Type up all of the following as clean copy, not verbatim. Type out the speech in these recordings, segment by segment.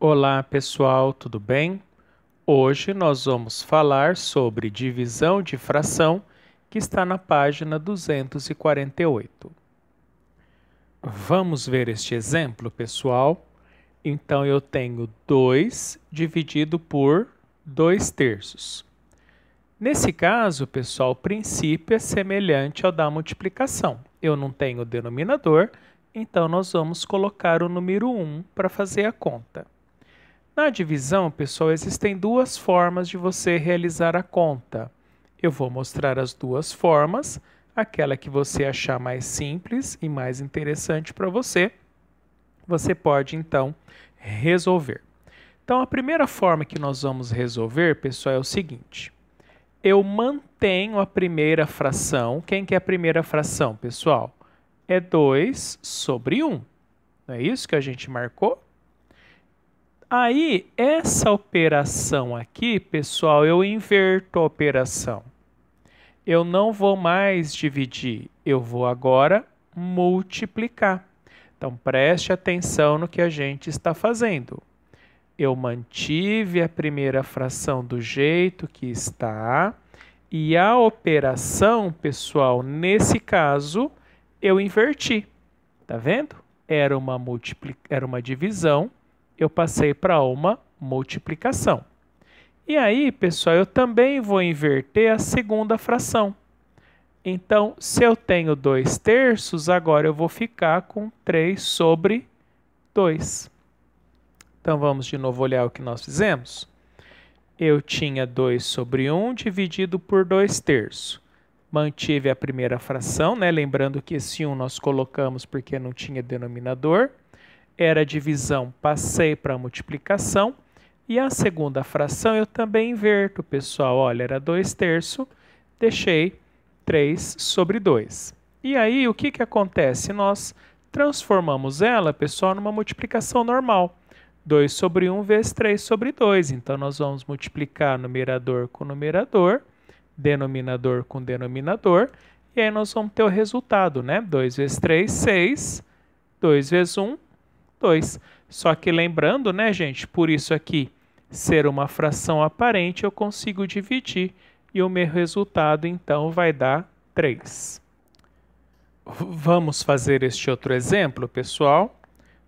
Olá pessoal, tudo bem? Hoje nós vamos falar sobre divisão de fração, que está na página 248. Vamos ver este exemplo, pessoal? Então eu tenho 2 dividido por 2/3. Nesse caso, pessoal, o princípio é semelhante ao da multiplicação. Eu não tenho denominador, então nós vamos colocar o número 1 para fazer a conta. Na divisão, pessoal, existem duas formas de você realizar a conta. Eu vou mostrar as duas formas, aquela que você achar mais simples e mais interessante para você, você pode então resolver. Então, a primeira forma que nós vamos resolver, pessoal, é o seguinte. Eu mantenho a primeira fração. Quem que é a primeira fração, pessoal? É 2 sobre 1. Não é isso que a gente marcou? Aí, essa operação aqui, pessoal, eu inverto a operação. Eu não vou mais dividir, eu vou agora multiplicar. Então, preste atenção no que a gente está fazendo. Eu mantive a primeira fração do jeito que está e a operação, pessoal, nesse caso, eu inverti. Tá vendo? Era uma divisão. Eu passei para uma multiplicação. E aí, pessoal, eu também vou inverter a segunda fração. Então, se eu tenho 2/3, agora eu vou ficar com 3 sobre 2. Então, vamos de novo olhar o que nós fizemos. Eu tinha 2 sobre 1 dividido por 2/3. Mantive a primeira fração, né? Lembrando que esse 1 nós colocamos porque não tinha denominador. Era divisão, passei para multiplicação. E a segunda fração eu também inverto, pessoal. Olha, era 2/3, deixei 3 sobre 2. E aí, o que acontece? Nós transformamos ela, pessoal, numa multiplicação normal. 2 sobre 1 vezes 3 sobre 2. Então, nós vamos multiplicar numerador com numerador, denominador com denominador. E aí, nós vamos ter o resultado, né? 2 vezes 3, 6. 2 vezes 1, 2. Só que lembrando, né, gente, por isso aqui ser uma fração aparente, eu consigo dividir e o meu resultado, então, vai dar 3. Vamos fazer este outro exemplo, pessoal?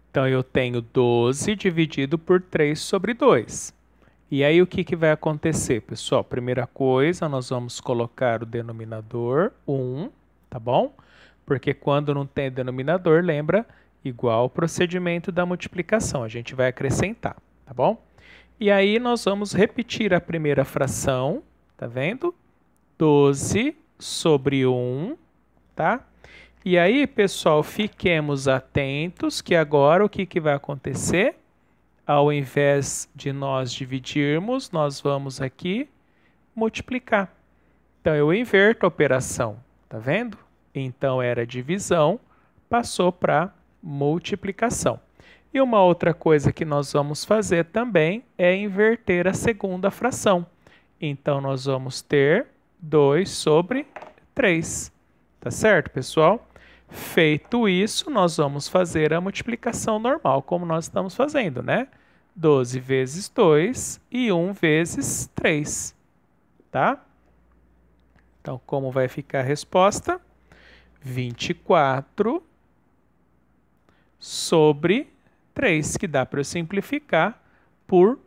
Então, eu tenho 12 dividido por 3 sobre 2. E aí, o que vai acontecer, pessoal? Primeira coisa, nós vamos colocar o denominador 1, tá bom? Porque quando não tem denominador, lembra? Igual o procedimento da multiplicação, a gente vai acrescentar, tá bom? E aí nós vamos repetir a primeira fração, tá vendo? 12 sobre 1, tá? E aí, pessoal, fiquemos atentos que agora o que vai acontecer? Ao invés de nós dividirmos, nós vamos aqui multiplicar. Então, eu inverto a operação, tá vendo? Então, era divisão, passou para multiplicação. E uma outra coisa que nós vamos fazer também é inverter a segunda fração. Então, nós vamos ter 2 sobre 3. Tá certo, pessoal? Feito isso, nós vamos fazer a multiplicação normal, como nós estamos fazendo, né? 12 vezes 2 e 1 vezes 3. Tá? Então, como vai ficar a resposta? 24 sobre 3, que dá para eu simplificar por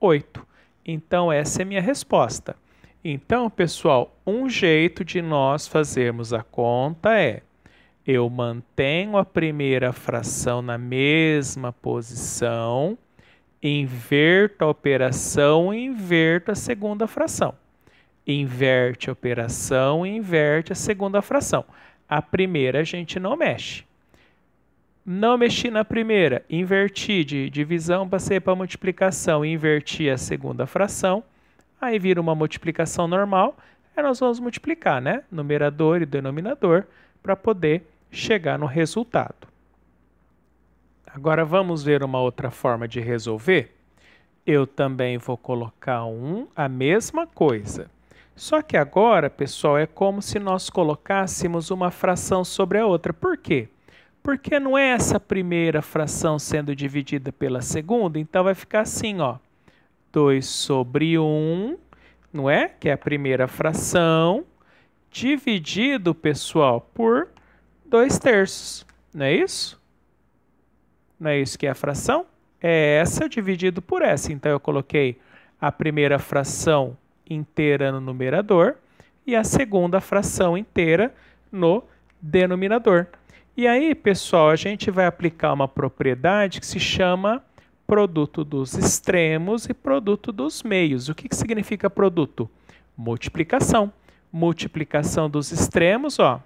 8. Então, essa é a minha resposta. Então, pessoal, um jeito de nós fazermos a conta é: eu mantenho a primeira fração na mesma posição, inverto a operação e inverto a segunda fração. Inverte a operação e inverte a segunda fração. A primeira a gente não mexe. Não mexi na primeira, inverti de divisão, passei para multiplicação, inverti a segunda fração, aí vira uma multiplicação normal, aí nós vamos multiplicar, né? Numerador e denominador, para poder chegar no resultado. Agora vamos ver uma outra forma de resolver. Eu também vou colocar a mesma coisa. Só que agora, pessoal, é como se nós colocássemos uma fração sobre a outra. Por quê? Porque não é essa primeira fração sendo dividida pela segunda, então vai ficar assim, ó. 2 sobre 1, não é? Que é a primeira fração, dividido, pessoal, por 2/3. Não é isso? Não é isso que é a fração? É essa dividido por essa. Então, eu coloquei a primeira fração inteira no numerador e a segunda fração inteira no denominador. E aí, pessoal, a gente vai aplicar uma propriedade que se chama produto dos extremos e produto dos meios. O que significa produto? Multiplicação. Multiplicação dos extremos, ó.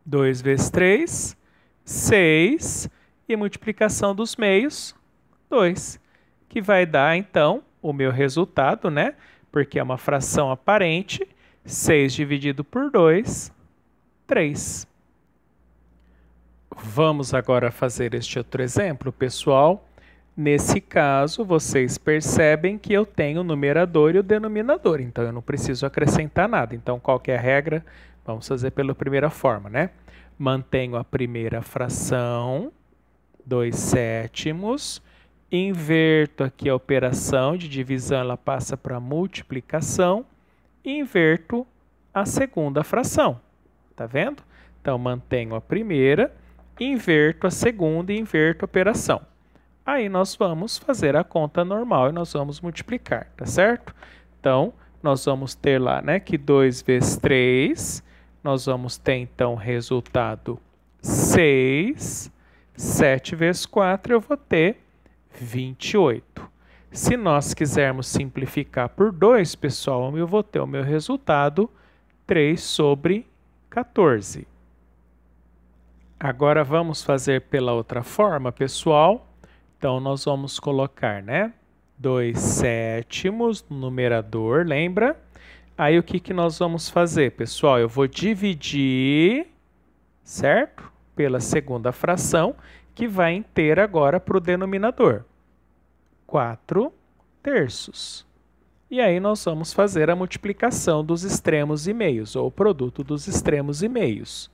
2 vezes 3, 6. E multiplicação dos meios, 2. Que vai dar, então, o meu resultado, né? Porque é uma fração aparente. 6 dividido por 2, 3. Vamos agora fazer este outro exemplo, pessoal. Nesse caso, vocês percebem que eu tenho o numerador e o denominador, então eu não preciso acrescentar nada. Então, qual que é a regra? Vamos fazer pela primeira forma, né? Mantenho a primeira fração, 2/7. Inverto aqui a operação de divisão, ela passa para multiplicação. E inverto a segunda fração. Tá vendo? Então, mantenho a primeira, inverto a segunda e inverto a operação. Aí nós vamos fazer a conta normal e nós vamos multiplicar, tá certo? Então, nós vamos ter lá, né, que 2 vezes 3, nós vamos ter então resultado 6, 7 vezes 4 eu vou ter 28. Se nós quisermos simplificar por 2, pessoal, eu vou ter o meu resultado 3 sobre 14. Agora vamos fazer pela outra forma, pessoal. Então, nós vamos colocar, né, 2/7 no numerador, lembra? Aí, o que nós vamos fazer, pessoal? Eu vou dividir, certo? Pela segunda fração, que vai inteira agora para o denominador. 4/3. E aí, nós vamos fazer a multiplicação dos extremos e meios, ou o produto dos extremos e meios.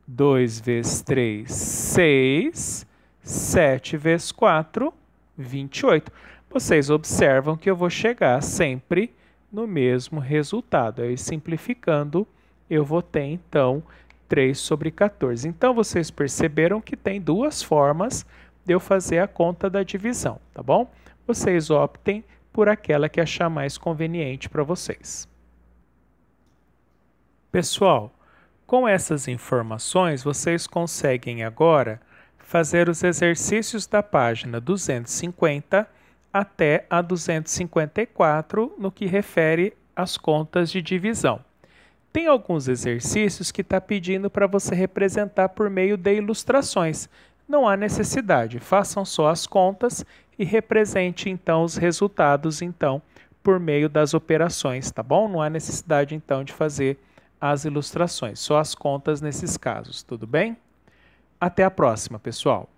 2 vezes 3, 6. 7 vezes 4, 28. Vocês observam que eu vou chegar sempre no mesmo resultado. Aí, simplificando, eu vou ter, então, 3 sobre 14. Então, vocês perceberam que tem duas formas de eu fazer a conta da divisão, tá bom? Vocês optem por aquela que achar mais conveniente para vocês. Pessoal, com essas informações, vocês conseguem agora fazer os exercícios da página 250 até a 254 no que refere às contas de divisão. Tem alguns exercícios que está pedindo para você representar por meio de ilustrações. Não há necessidade, façam só as contas e represente então os resultados então por meio das operações, tá bom? Não há necessidade então de fazer as ilustrações, só as contas nesses casos, tudo bem? Até a próxima, pessoal!